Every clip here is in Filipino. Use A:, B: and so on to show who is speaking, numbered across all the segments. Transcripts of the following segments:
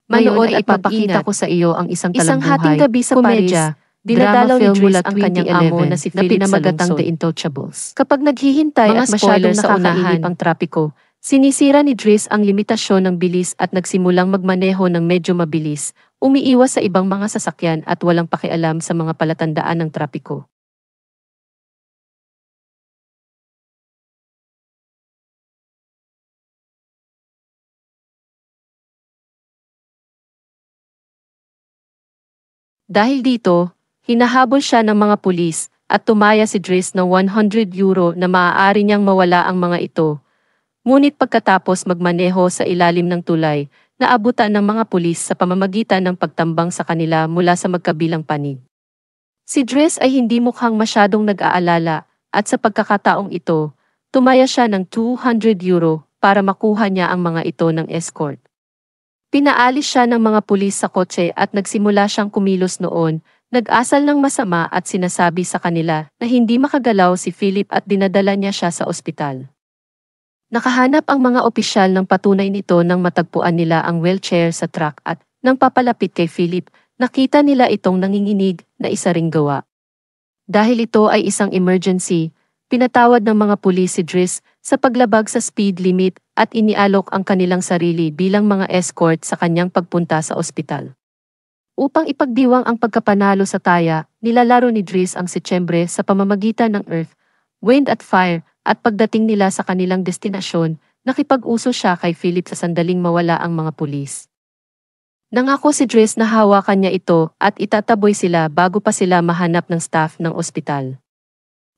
A: Manood at ipapakita ko sa iyo ang isang
B: Isang
A: talambuhay,
B: hating gabi sa
A: komedya,
B: dinadalaw ni
A: drama film
B: Dries
A: mula
B: ang kanyang amo na si
A: na
B: Philip sa
A: pinamagatang
B: lungsod.
A: The Intouchables.
B: Kapag naghihintay
A: Mga
B: at masyadong
A: spoiler sa
B: nakakainip
A: unahan.
B: ang trapiko, sinisira ni Dries ang limitasyon ng bilis at nagsimulang magmaneho ng medyo mabilis, umiiwas sa ibang mga sasakyan at walang pakialam sa mga palatandaan ng trapiko. Dahil dito, hinahabol siya ng mga pulis at tumaya si Dries ng €100 na maaari niyang mawala ang mga ito. Ngunit pagkatapos magmaneho sa ilalim ng tulay, naabutan ng mga pulis sa pamamagitan ng pagtambang sa kanila mula sa magkabilang panig. Si Dries ay hindi mukhang masyadong nag-aalala at sa pagkakataong ito, tumaya siya ng €200 para makuha niya ang mga ito ng escort. Pinaalis siya ng mga pulis sa kotse at nagsimula siyang kumilos noon, nag-asal ng masama at sinasabi sa kanila na hindi makagalaw si Philip at dinadala niya siya sa ospital. Nakahanap ang mga opisyal ng patunay nito nang matagpuan nila ang wheelchair sa truck at nang papalapit kay Philip, nakita nila itong nanginginig na isa ring gawa. Dahil ito ay isang emergency, pinatawad ng mga pulis si Dries sa paglabag sa speed limit at inialok ang kanilang sarili bilang mga escort sa kanyang pagpunta sa ospital. Upang ipagdiwang ang pagkapanalo sa taya, nilalaro ni Dries ang Setyembre sa pamamagitan ng Earth, Wind at Fire at pagdating nila sa kanilang destinasyon, nakipag-uso siya kay Philip sa sandaling mawala ang mga pulis. Nangako si Dries na hawakan niya ito at itataboy sila bago pa sila mahanap ng staff ng ospital.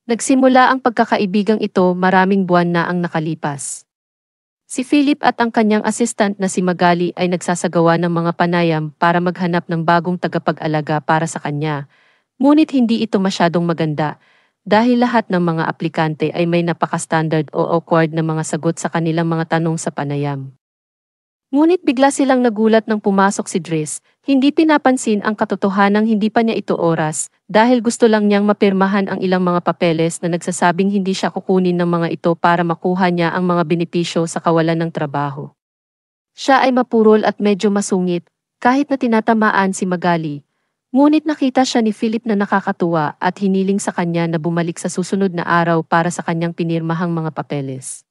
B: Nagsimula ang pagkakaibigang ito maraming buwan na ang nakalipas. Si Philip at ang kanyang assistant na si Magali ay nagsasagawa ng mga panayam para maghanap ng bagong tagapag-alaga para sa kanya, ngunit hindi ito masyadong maganda dahil lahat ng mga aplikante ay may napaka-standard o awkward na mga sagot sa kanilang mga tanong sa panayam. Ngunit bigla silang nagulat nang pumasok si Dries, hindi pinapansin ang katotohanang hindi pa niya ito oras, dahil gusto lang niyang mapirmahan ang ilang mga papeles na nagsasabing hindi siya kukunin ng mga ito para makuha niya ang mga benepisyo sa kawalan ng trabaho. Siya ay mapurol at medyo masungit, kahit na tinatamaan si Magali. Ngunit nakita siya ni Philip na nakakatuwa at hiniling sa kanya na bumalik sa susunod na araw para sa kanyang pinirmahang mga papeles.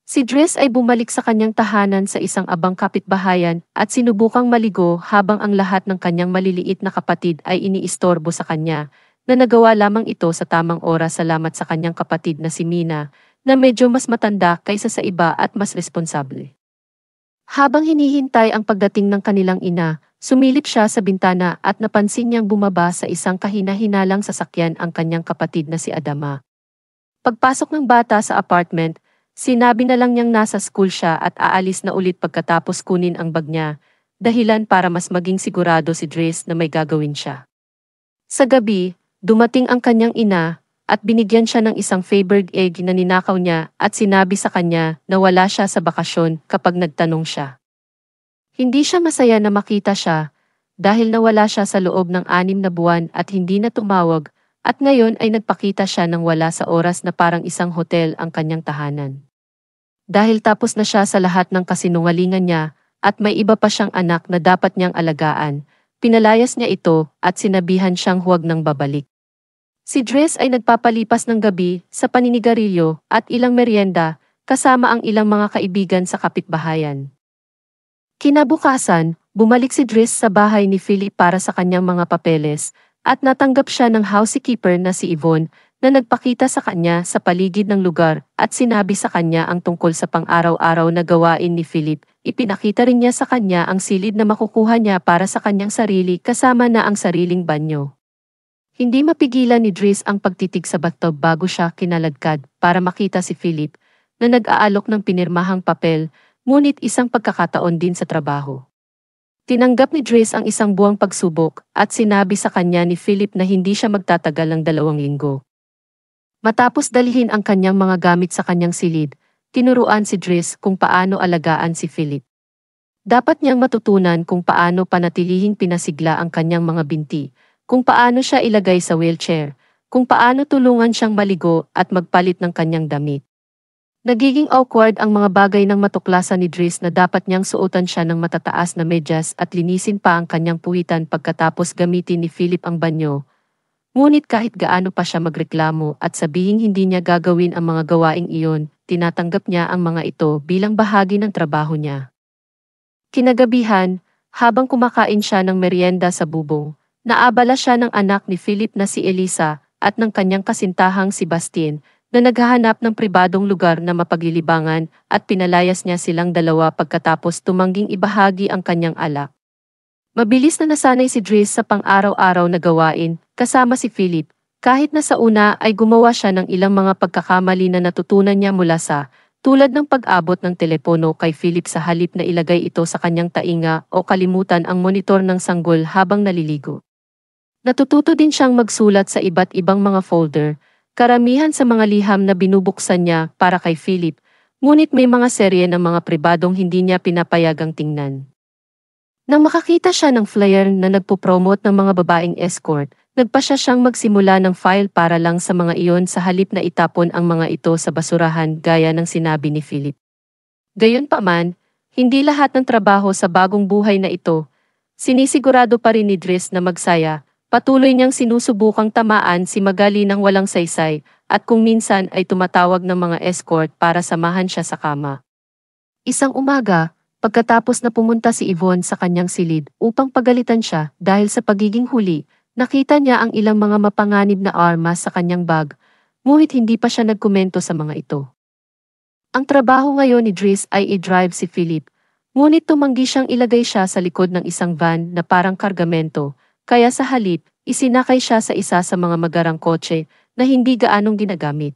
B: Si Dries ay bumalik sa kanyang tahanan sa isang abang kapitbahayan at sinubukang maligo habang ang lahat ng kanyang maliliit na kapatid ay iniistorbo sa kanya, na nagawa lamang ito sa tamang oras salamat sa kanyang kapatid na si Mina, na medyo mas matanda kaysa sa iba at mas responsable. Habang hinihintay ang pagdating ng kanilang ina, sumilip siya sa bintana at napansin niyang bumaba sa isang kahina-hinalang sasakyan ang kanyang kapatid na si Adama. Pagpasok ng bata sa apartment, sinabi na lang niyang nasa school siya at aalis na ulit pagkatapos kunin ang bag niya, dahilan para mas maging sigurado si Dries na may gagawin siya. Sa gabi, dumating ang kanyang ina at binigyan siya ng isang favored egg na ninakaw niya at sinabi sa kanya na wala siya sa bakasyon kapag nagtanong siya. Hindi siya masaya na makita siya dahil nawala siya sa loob ng 6 na buwan at hindi na tumawag at ngayon ay nagpakita siya ng wala sa oras na parang isang hotel ang kanyang tahanan. Dahil tapos na siya sa lahat ng kasinungalingan niya at may iba pa siyang anak na dapat niyang alagaan, pinalayas niya ito at sinabihan siyang huwag nang babalik. Si Dries ay nagpapalipas ng gabi sa paninigarilyo at ilang merienda kasama ang ilang mga kaibigan sa kapitbahayan. Kinabukasan, bumalik si Dries sa bahay ni Philip para sa kanyang mga papeles at natanggap siya ng housekeeper na si Yvonne na nagpakita sa kanya sa paligid ng lugar at sinabi sa kanya ang tungkol sa pang-araw-araw na gawain ni Philip. Ipinakita rin niya sa kanya ang silid na makukuha niya para sa kanyang sarili kasama na ang sariling banyo. Hindi mapigilan ni Dries ang pagtitig sa bathtub bago siya kinaladkad para makita si Philip na nag-aalok ng pinirmahang papel, ngunit isang pagkakataon din sa trabaho. Tinanggap ni Dries ang isang buwang pagsubok at sinabi sa kanya ni Philip na hindi siya magtatagal ng 2 linggo. Matapos dalhin ang kanyang mga gamit sa kanyang silid, tinuruan si Dries kung paano alagaan si Philip. Dapat niyang matutunan kung paano panatilihing pinasigla ang kanyang mga binti, kung paano siya ilagay sa wheelchair, kung paano tulungan siyang maligo at magpalit ng kanyang damit. Nagiging awkward ang mga bagay ng matuklasan ni Dries na dapat niyang suotan siya ng matataas na medyas at linisin pa ang kanyang puwitan pagkatapos gamitin ni Philip ang banyo. Ngunit kahit gaano pa siya magreklamo at sabihing hindi niya gagawin ang mga gawaing iyon, tinatanggap niya ang mga ito bilang bahagi ng trabaho niya. Kinagabihan, habang kumakain siya ng merienda sa bubong, naabala siya ng anak ni Philip na si Elisa at ng kanyang kasintahang si Bastien, na naghahanap ng pribadong lugar na mapaglilibangan at pinalayas niya silang dalawa pagkatapos tumangging ibahagi ang kanyang alak. Mabilis na nasanay si Dries sa pang-araw-araw na gawain, kasama si Philip, kahit na sa una ay gumawa siya ng ilang mga pagkakamali na natutunan niya mula sa, tulad ng pag-abot ng telepono kay Philip sa halip na ilagay ito sa kanyang tainga o kalimutan ang monitor ng sanggol habang naliligo. Natututo din siyang magsulat sa iba't ibang mga folder, karamihan sa mga liham na binubuksan niya para kay Philip, ngunit may mga serye ng mga pribadong hindi niya pinapayagang tingnan. Nang makakita siya ng flyer na nagpo-promote ng mga babaeng escort, nagpasya siyang magsimula ng file para lang sa mga iyon sa halip na itapon ang mga ito sa basurahan gaya ng sinabi ni Philip. Gayunpaman, hindi lahat ng trabaho sa bagong buhay na ito. Sinisigurado pa rin ni Dries na magsaya. Patuloy niyang sinusubukang tamaan si Magali ng walang saysay at kung minsan ay tumatawag ng mga escort para samahan siya sa kama. Isang umaga, pagkatapos na pumunta si Yvonne sa kanyang silid upang pagalitan siya dahil sa pagiging huli, nakita niya ang ilang mga mapanganib na armas sa kanyang bag, ngunit hindi pa siya nagkomento sa mga ito. Ang trabaho ngayon ni Dries ay i-drive si Philip, ngunit tumanggi siyang ilagay siya sa likod ng isang van na parang kargamento. Kaya sa halip, isinakay siya sa isa sa mga magarang kotse na hindi gaanong ginagamit.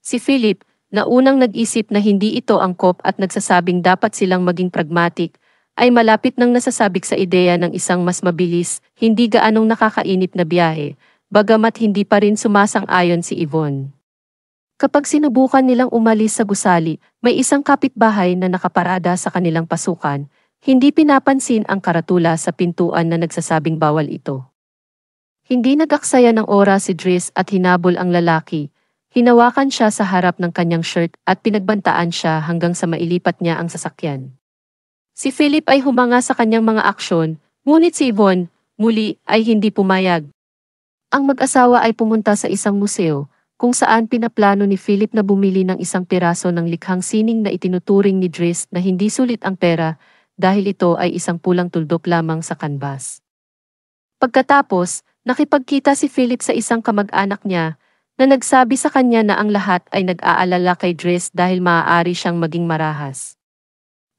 B: Si Philip, na unang nag-isip na hindi ito angkop at nagsasabing dapat silang maging pragmatic, ay malapit nang nasasabik sa ideya ng isang mas mabilis, hindi gaanong nakakainip na biyahe, bagamat hindi pa rin sumasang-ayon si Yvonne. Kapag sinubukan nilang umalis sa gusali, may isang kapitbahay na nakaparada sa kanilang pasukan. Hindi pinapansin ang karatula sa pintuan na nagsasabing bawal ito. Hindi nag-aksaya ng oras si Dries at hinabol ang lalaki. Hinawakan siya sa harap ng kanyang shirt at pinagbantaan siya hanggang sa mailipat niya ang sasakyan. Si Philip ay humanga sa kanyang mga aksyon, ngunit si Yvonne, muli, ay hindi pumayag. Ang mag-asawa ay pumunta sa isang museo, kung saan pinaplano ni Philip na bumili ng isang piraso ng likhang sining na itinuturing ni Dries na hindi sulit ang pera, dahil ito ay isang pulang tuldok lamang sa kanbas. Pagkatapos, nakipagkita si Philip sa isang kamag-anak niya na nagsabi sa kanya na ang lahat ay nag-aalala kay Dries dahil maaari siyang maging marahas.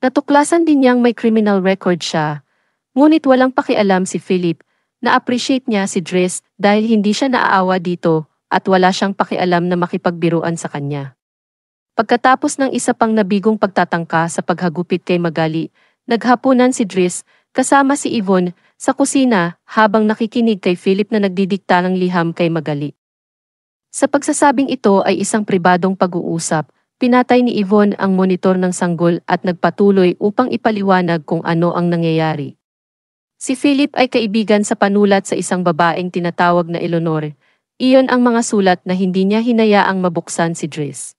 B: Natuklasan din niyang may criminal record siya, ngunit walang pakialam si Philip. Na-appreciate niya si Dries dahil hindi siya naaawa dito at wala siyang pakialam na makipagbiruan sa kanya. Pagkatapos ng isa pang nabigong pagtatangka sa paghagupit kay Magali, naghapunan si Dries, kasama si Yvonne, sa kusina habang nakikinig kay Philip na nagdidikta ng liham kay Magali. Sa pagsasabing ito ay isang pribadong pag-uusap, pinatay ni Yvonne ang monitor ng sanggol at nagpatuloy upang ipaliwanag kung ano ang nangyayari. Si Philip ay kaibigan sa panulat sa isang babaeng tinatawag na Eleanor. Iyon ang mga sulat na hindi niya hinayaang mabuksan si Dries.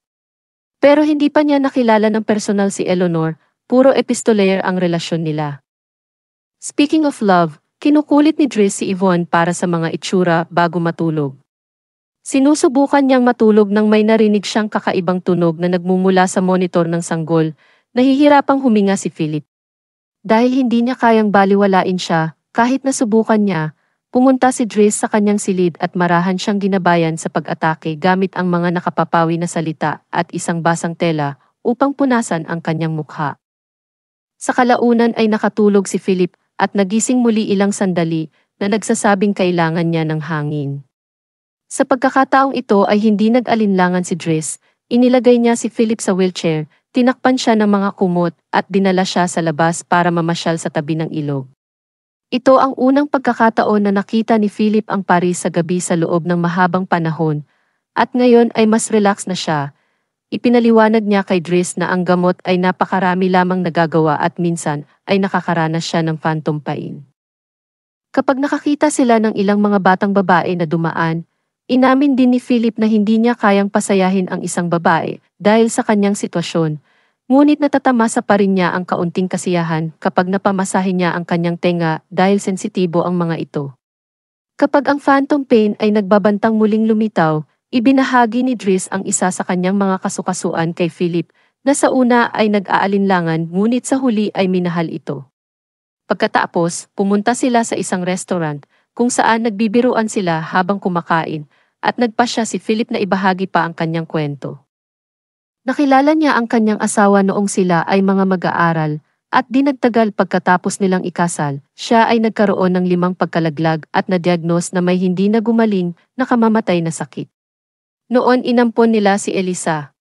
B: Pero hindi pa niya nakilala ng personal si Eleanor. Puro epistolaire ang relasyon nila. Speaking of love, kinukulit ni Dries si Yvonne para sa mga itsura bago matulog. Sinusubukan niyang matulog nang may narinig siyang kakaibang tunog na nagmumula sa monitor ng sanggol. Nahihirapang huminga si Philip. Dahil hindi niya kayang baliwalain siya, kahit nasubukan niya, pumunta si Dries sa kanyang silid at marahan siyang ginabayan sa pag-atake gamit ang mga nakapapawi na salita at isang basang tela upang punasan ang kanyang mukha. Sa kalaunan ay nakatulog si Philip at nagising muli ilang sandali na nagsasabing kailangan niya ng hangin. Sa pagkakataong ito ay hindi nag-alinlangan si Dries, inilagay niya si Philip sa wheelchair, tinakpan siya ng mga kumot at dinala siya sa labas para mamasyal sa tabi ng ilog. Ito ang unang pagkakataon na nakita ni Philip ang Paris sa gabi sa loob ng mahabang panahon, at ngayon ay mas relax na siya. Ipinaliwanag niya kay Dries na ang gamot ay napakarami lamang nagagawa at minsan ay nakakaranas siya ng phantom pain. Kapag nakakita sila ng ilang mga batang babae na dumaan, Inamin din ni Philip na hindi niya kayang pasayahin ang isang babae dahil sa kanyang sitwasyon, ngunit natatamasa pa rin niya ang kaunting kasiyahan kapag napamasahe niya ang kanyang tenga dahil sensitibo ang mga ito. Kapag ang phantom pain ay nagbabantang muling lumitaw, ibinahagi ni Dries ang isa sa kanyang mga kasukasuan kay Philip na sa una ay nag-aalinlangan ngunit sa huli ay minahal ito. Pagkatapos, pumunta sila sa isang restaurant kung saan nagbibiruan sila habang kumakain at nagpasya si Philip na ibahagi pa ang kanyang kwento. Nakilala niya ang kanyang asawa noong sila ay mga mag-aaral at di nagtagal pagkatapos nilang ikasal, siya ay nagkaroon ng 5 pagkalaglag at na-diagnose na may hindi na gumaling na kamamatay na sakit. Noon inampon nila si Elisa.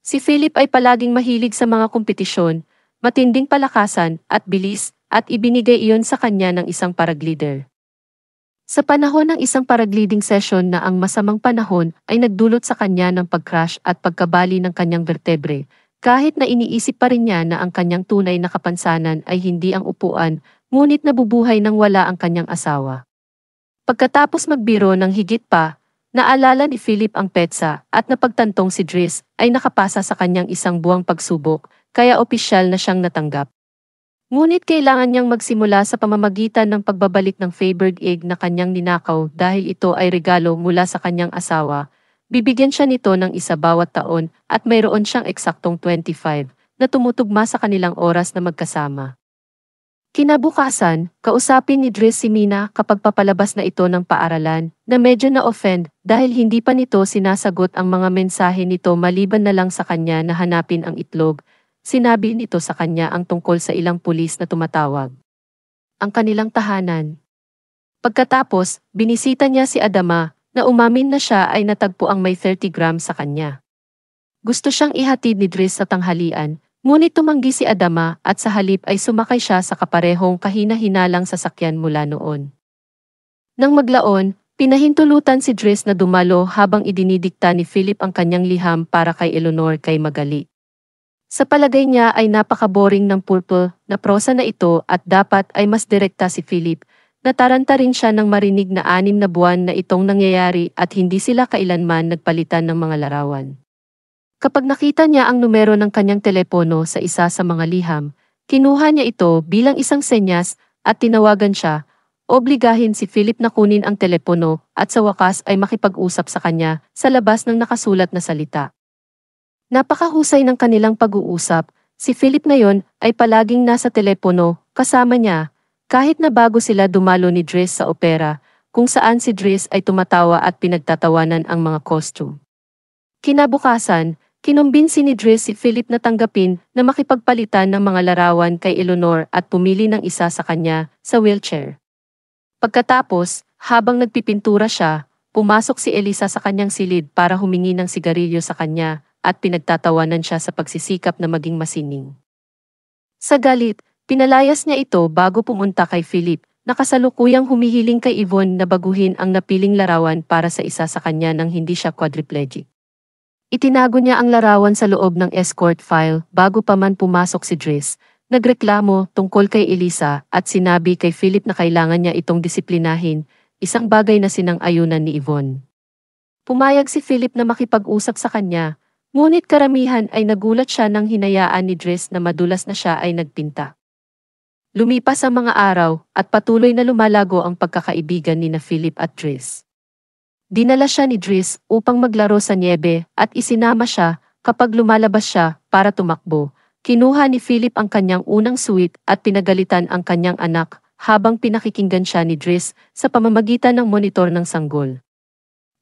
B: Si Philip ay palaging mahilig sa mga kompetisyon, matinding palakasan at bilis at ibinigay iyon sa kanya ng isang paraglider. Sa panahon ng isang paragliding session na ang masamang panahon ay nagdulot sa kanya ng pag-crash at pagkabali ng kanyang vertebre, kahit na iniisip pa rin niya na ang kanyang tunay na kapansanan ay hindi ang upuan, ngunit nabubuhay nang wala ang kanyang asawa. Pagkatapos magbiro ng higit pa, naalala ni Philip ang petsa at napagtantong si Dries ay nakapasa sa kanyang 1 buwang pagsubok, kaya opisyal na siyang natanggap. Ngunit kailangan niyang magsimula sa pamamagitan ng pagbabalik ng favored egg na kanyang ninakaw dahil ito ay regalo mula sa kanyang asawa. Bibigyan siya nito ng 1 bawat taon at mayroon siyang eksaktong 25 na tumutugma sa kanilang oras na magkasama. Kinabukasan, kausapin ni Dries si Mina kapag papalabas na ito ng paaralan na medyo na-offend dahil hindi pa nito sinasagot ang mga mensahe nito maliban na lang sa kanya na hanapin ang itlog. Sinabi nito sa kanya ang tungkol sa ilang pulis na tumatawag ang kanilang tahanan. Pagkatapos, binisita niya si Adama na umamin na siya ay natagpo ang may 30 grams sa kanya. Gusto siyang ihatid ni Dries sa tanghalian, ngunit tumanggi si Adama at sa halip ay sumakay siya sa kaparehong kahina-hinalang sasakyan mula noon. Nang maglaon, pinahintulutan si Dries na dumalo habang idinidikta ni Philip ang kanyang liham para kay Eleanor kay Magali. Sa palagay niya ay napaka-boring ng pulpo na prosa na ito at dapat ay mas direkta si Philip. Nataranta rin siya nang marinig na 6 na buwan na itong nangyayari at hindi sila kailanman nagpalitan ng mga larawan. Kapag nakita niya ang numero ng kanyang telepono sa isa sa mga liham, kinuha niya ito bilang isang senyas at tinawagan siya. Obligahin si Philip na kunin ang telepono at sa wakas ay makipag-usap sa kanya sa labas ng nakasulat na salita. Napakahusay ng kanilang pag-uusap, si Philip ngayon ay palaging nasa telepono kasama niya, kahit na bago sila dumalo ni Dries sa opera, kung saan si Dries ay tumatawa at pinagtatawanan ang mga costume. Kinabukasan, kinumbinsi ni Dries si Philip na tanggapin na makipagpalitan ng mga larawan kay Eleanor at pumili ng isa sa kanya sa wheelchair. Pagkatapos, habang nagpipintura siya, pumasok si Elisa sa kanyang silid para humingi ng sigarilyo sa kanya at pinagtatawanan siya sa pagsisikap na maging masining. Sa galit, pinalayas niya ito bago pumunta kay Philip, na kasalukuyang humihiling kay Yvonne na baguhin ang napiling larawan para sa isa sa kanya nang hindi siya quadriplegic. Itinago niya ang larawan sa loob ng escort file bago pa man pumasok si Dries. Nagreklamo tungkol kay Elisa at sinabi kay Philip na kailangan niya itong disiplinahin, isang bagay na sinang-ayunan ni Yvonne. Pumayag si Philip na makipag-usap sa kanya, ngunit karamihan ay nagulat siya nang hinayaan ni Dries na madulas na siya ay nagpinta. Lumipas ang mga araw at patuloy na lumalago ang pagkakaibigan ni na Philip at Dries. Dinala siya ni Dries upang maglaro sa niebe at isinama siya kapag lumalabas siya para tumakbo. Kinuha ni Philip ang kanyang unang suit at pinagalitan ang kanyang anak habang pinakikinggan siya ni Dries sa pamamagitan ng monitor ng sanggol.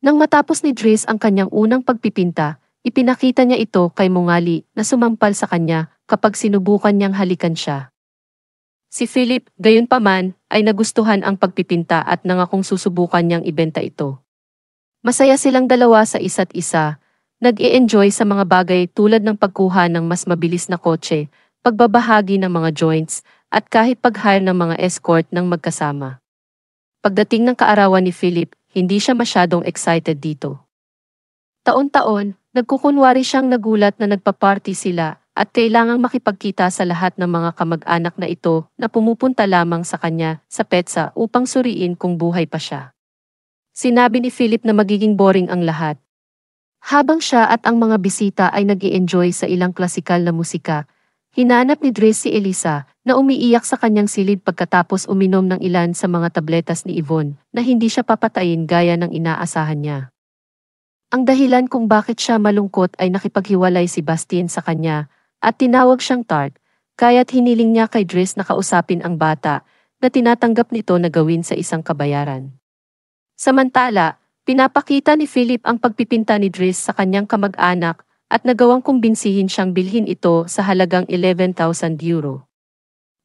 B: Nang matapos ni Dries ang kanyang unang pagpipinta, ipinakita niya ito kay Mungali na sumampal sa kanya kapag sinubukan niyang halikan siya. Si Philip, gayunpaman, ay nagustuhan ang pagpipinta at nangakong susubukan niyang ibenta ito. Masaya silang dalawa sa isa't isa, nag-e-enjoy sa mga bagay tulad ng pagkuha ng mas mabilis na kotse, pagbabahagi ng mga joints, at kahit pag-hire ng mga escort ng magkasama. Pagdating ng kaarawan ni Philip, hindi siya masyadong excited dito. Taon-taon, nagkukunwari siyang nagulat na nagpa-party sila at kailangang makipagkita sa lahat ng mga kamag-anak na ito na pumupunta lamang sa kanya sa petsa upang suriin kung buhay pa siya. Sinabi ni Philip na magiging boring ang lahat.
A: Habang siya at ang mga bisita ay nag-i-enjoy sa ilang klasikal na musika, hinanap ni Dres si Elisa na umiiyak sa kanyang silid pagkatapos uminom ng ilan sa mga tabletas ni Yvonne na hindi siya papatayin gaya ng inaasahan niya. Ang dahilan kung bakit siya malungkot ay nakipaghiwalay si Bastien sa kanya at tinawag siyang Tart, kaya't hiniling niya kay Dres na kausapin ang bata na tinatanggap nito na gawin sa isang kabayaran. Samantala, pinapakita ni Philip ang pagpipinta ni Dres sa kanyang kamag-anak at nagawang kumbinsihin siyang bilhin ito sa halagang 11,000 euro.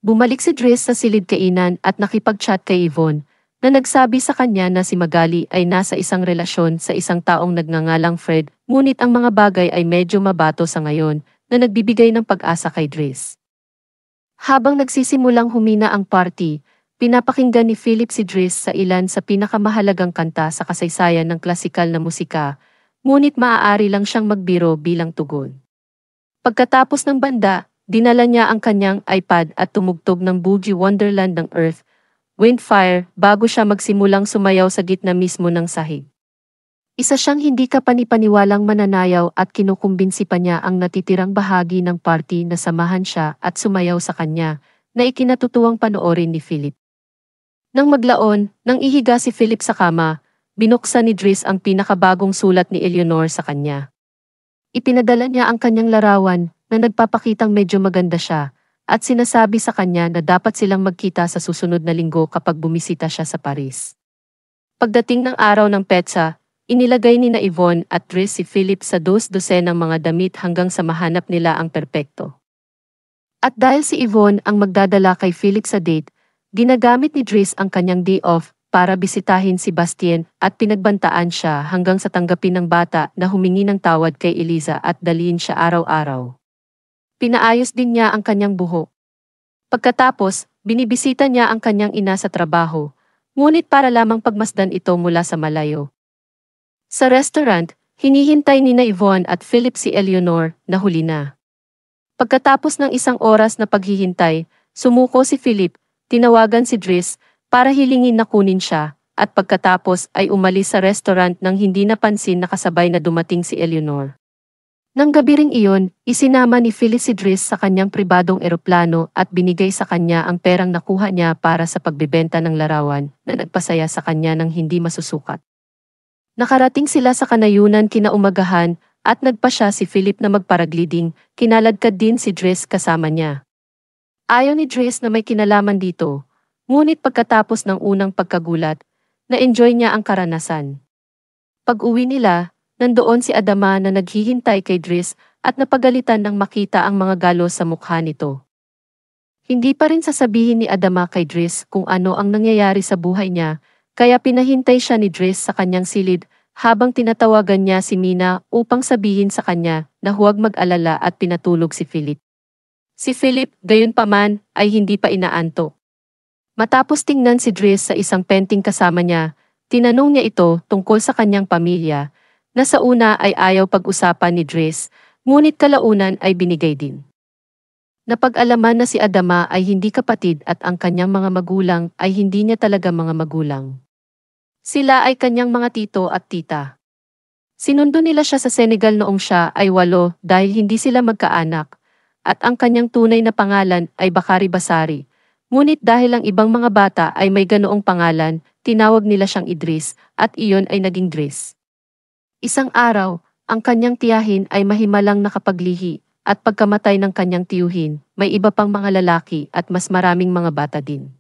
A: Bumalik si Dres sa silid kainan at nakipag-chat kay Yvonne na nagsabi sa kanya na si Magali ay nasa isang relasyon sa isang taong nagngangalang Fred, ngunit ang mga bagay ay medyo mabato sa ngayon na nagbibigay ng pag-asa kay Dres. Habang nagsisimulang humina ang party, pinapakinggan ni Philip si Dres sa ilan sa pinakamahalagang kanta sa kasaysayan ng klasikal na musika, ngunit maaari lang siyang magbiro bilang tugon. Pagkatapos ng banda, dinala niya ang kanyang iPad at tumugtog ng Boogie Wonderland ng Earth, Wind Fire bago siya magsimulang sumayaw sa gitna mismo ng sahig. Isa siyang hindi kapanipaniwalang mananayaw at kinukumbinsi pa niya ang natitirang bahagi ng party na samahan siya at sumayaw sa kanya, na ikinatutuwang panoorin ni Philip. Nang maglaon, nang ihiga si Philip sa kama, binuksan ni Dres ang pinakabagong sulat ni Eleanor sa kanya. Ipinadala niya ang kanyang larawan na nagpapakitang medyo maganda siya, at sinasabi sa kanya na dapat silang magkita sa susunod na linggo kapag bumisita siya sa Paris. Pagdating ng araw ng petsa, inilagay ni na Yvonne at Dres si Philip sa 2 dosenang mga damit hanggang sa mahanap nila ang perpekto. At dahil si Yvonne ang magdadala kay Philip sa date, ginagamit ni Dres ang kanyang day off para bisitahin si Bastien at pinagbantaan siya hanggang sa tanggapin ng bata na humingi ng tawad kay Eliza at dalhin siya araw-araw. Pinaayos din niya ang kanyang buhok. Pagkatapos, binibisita niya ang kanyang ina sa trabaho, ngunit para lamang pagmasdan ito mula sa malayo. Sa restaurant, hinihintay ni na Yvonne at Philip si Eleanor na huli na. Pagkatapos ng isang oras na paghihintay, sumuko si Philip, tinawagan si Dres para hilingin na kunin siya, at pagkatapos ay umalis sa restaurant nang hindi napansin na kasabay na dumating si Eleanor. Nang gabi ring iyon, isinama ni Philip si Dres sa kanyang pribadong eroplano at binigay sa kanya ang perang nakuha niya para sa pagbebenta ng larawan na nagpasaya sa kanya ng hindi masusukat. Nakarating sila sa kanayunan kinaumagahan at nagpa siya si Philip na magparagliding, kinaladkad din si Dres kasama niya. Ayaw ni Dres na may kinalaman dito, ngunit pagkatapos ng unang pagkagulat, na-enjoy niya ang karanasan. Pag-uwi nila, nandoon si Adama na naghihintay kay Dres at napagalitan nang makita ang mga galos sa mukha nito. Hindi pa rin sasabihin ni Adama kay Dres kung ano ang nangyayari sa buhay niya, kaya pinahintay siya ni Dres sa kanyang silid habang tinatawagan niya si Mina upang sabihin sa kanya na huwag mag-alala at pinatulog si Philip. Si Philip, gayunpaman, ay hindi pa inaantok. Matapos tingnan si Dres sa isang painting kasama niya, tinanong niya ito tungkol sa kanyang pamilya, na sa una ay ayaw pag-usapan ni Dres, ngunit kalaunan ay binigay din. Napag-alaman na si Adama ay hindi kapatid at ang kanyang mga magulang ay hindi niya talaga mga magulang. Sila ay kanyang mga tito at tita. Sinundo nila siya sa Senegal noong siya ay 8 dahil hindi sila magkaanak, at ang kanyang tunay na pangalan ay Bakari Basari, ngunit dahil ang ibang mga bata ay may ganoong pangalan, tinawag nila siyang Idris at iyon ay naging Dres. Isang araw, ang kanyang tiyahin ay mahimalang nakapaglihi, at pagkamatay ng kanyang tiyuhin, may iba pang mga lalaki at mas maraming mga bata din.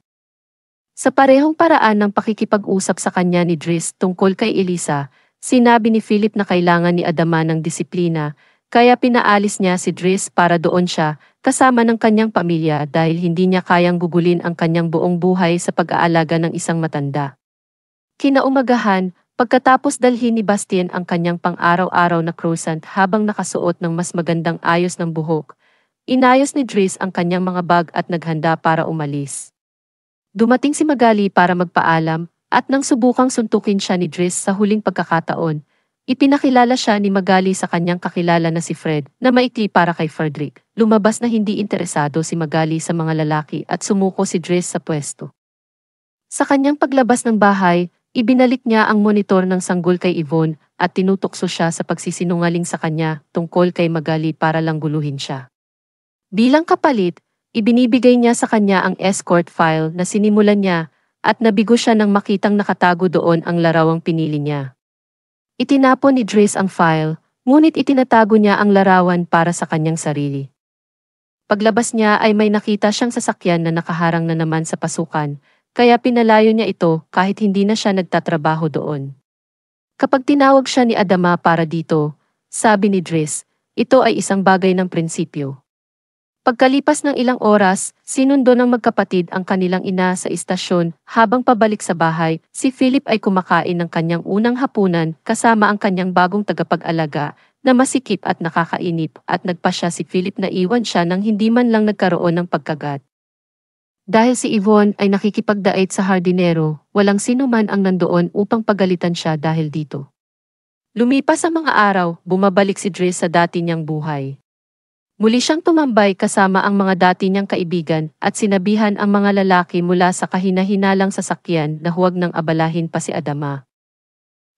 A: Sa parehong paraan ng pakikipag-usap sa kanya ni Dres tungkol kay Elisa, sinabi ni Philip na kailangan ni Adama ng disiplina, kaya pinaalis niya si Dres para doon siya, kasama ng kanyang pamilya dahil hindi niya kayang gugulin ang kanyang buong buhay sa pag-aalaga ng isang matanda. Kinaumagahan, pagkatapos dalhin ni Bastien ang kanyang pang-araw-araw na croissant habang nakasuot ng mas magandang ayos ng buhok, inayos ni Dres ang kanyang mga bag at naghanda para umalis. Dumating si Magali para magpaalam, at nang subukang suntukin siya ni Dres sa huling pagkakataon, ipinakilala siya ni Magali sa kanyang kakilala na si Fred na maikli para kay Frederick. Lumabas na hindi interesado si Magali sa mga lalaki at sumuko si Dres sa pwesto. Sa kanyang paglabas ng bahay, Ibinalik niya ang monitor ng sanggol kay Yvonne at tinutokso siya sa pagsisinungaling sa kanya tungkol kay Magali para lang guluhin siya. Bilang kapalit, ibinibigay niya sa kanya ang escort file na sinimulan niya at nabigo siya nang makitang nakatago doon ang larawang pinili niya. Itinapon ni Driss ang file, ngunit itinatago niya ang larawan para sa kanyang sarili. Paglabas niya ay may nakita siyang sasakyan na nakaharang na naman sa pasukan, kaya pinalayo niya ito kahit hindi na siya nagtatrabaho doon. Kapag tinawag siya ni Adama para dito, sabi ni Driss, ito ay isang bagay ng prinsipyo. Pagkalipas ng ilang oras, sinundo ng magkapatid ang kanilang ina sa istasyon. Habang pabalik sa bahay, si Philip ay kumakain ng kanyang unang hapunan kasama ang kanyang bagong tagapag-alaga na masikip at nakakainip at nagpasya si Philip na iwan siya nang hindi man lang nagkaroon ng pagkagat. Dahil si Yvonne ay nakikipagdait sa hardinero, walang sino man ang nandoon upang pagalitan siya dahil dito. Lumipas ang mga araw, bumabalik si Driss sa dati niyang buhay. Muli siyang tumambay kasama ang mga dati niyang kaibigan at sinabihan ang mga lalaki mula sa kahina-hinalang sasakyan na huwag nang abalahin pa si Adama.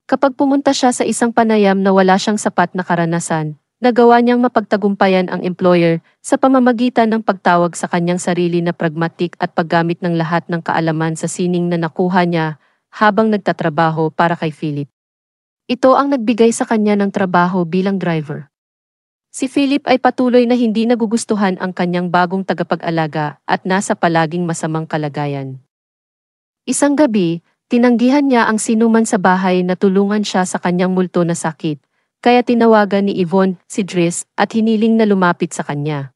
A: Kapag pumunta siya sa isang panayam na wala siyang sapat na karanasan, nagawa niyang mapagtagumpayan ang employer sa pamamagitan ng pagtawag sa kanyang sarili na pragmatic at paggamit ng lahat ng kaalaman sa sining na nakuha niya habang nagtatrabaho para kay Philip. Ito ang nagbigay sa kanya ng trabaho bilang driver. Si Philip ay patuloy na hindi nagugustuhan ang kanyang bagong tagapag-alaga at nasa palaging masamang kalagayan. Isang gabi, tinanggihan niya ang sinuman sa bahay na tulungan siya sa kanyang multo na sakit, kaya tinawagan ni Yvonne si Driss at hiniling na lumapit sa kanya.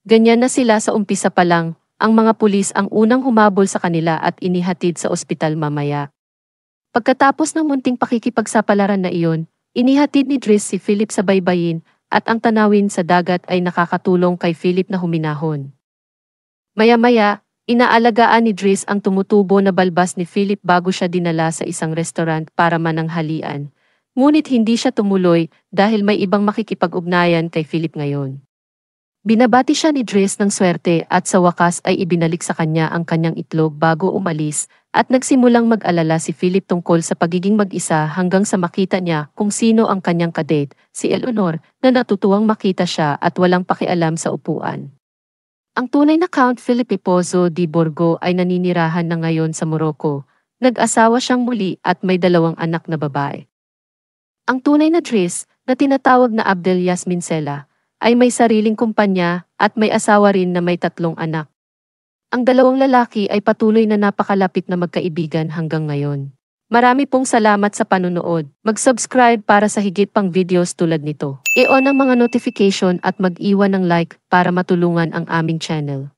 A: Ganyan na sila sa umpisa pa lang, ang mga pulis ang unang humabol sa kanila at inihatid sa ospital mamaya. Pagkatapos ng munting pakikipagsapalaran na iyon, inihatid ni Driss si Philip sa baybayin, at ang tanawin sa dagat ay nakakatulong kay Philip na huminahon. Maya-maya, inaalagaan ni Driss ang tumutubo na balbas ni Philip bago siya dinala sa isang restaurant para mananghalian. Ngunit hindi siya tumuloy dahil may ibang makikipag-ugnayan kay Philip ngayon. Binabati siya ni Driss ng swerte at sa wakas ay ibinalik sa kanya ang kanyang itlog bago umalis at nagsimulang mag-alala si Philip tungkol sa pagiging mag-isa hanggang sa makita niya kung sino ang kanyang kadate, si Eleanor, na natutuwang makita siya at walang pakialam sa upuan. Ang tunay na Count Felipe Pozo di Borgo ay naninirahan na ngayon sa Morocco. Nag-asawa siyang muli at may 2 anak na babae. Ang tunay na Driss, na tinatawag na Abdel Yasmin Sela, ay may sariling kumpanya at may asawa rin na may 3 anak. Ang 2 lalaki ay patuloy na napakalapit na magkaibigan hanggang ngayon. Marami pong salamat sa panunood. Mag-subscribe para sa higit pang videos tulad nito. I-on ang mga notification at mag-iwan ng like para matulungan ang aming channel.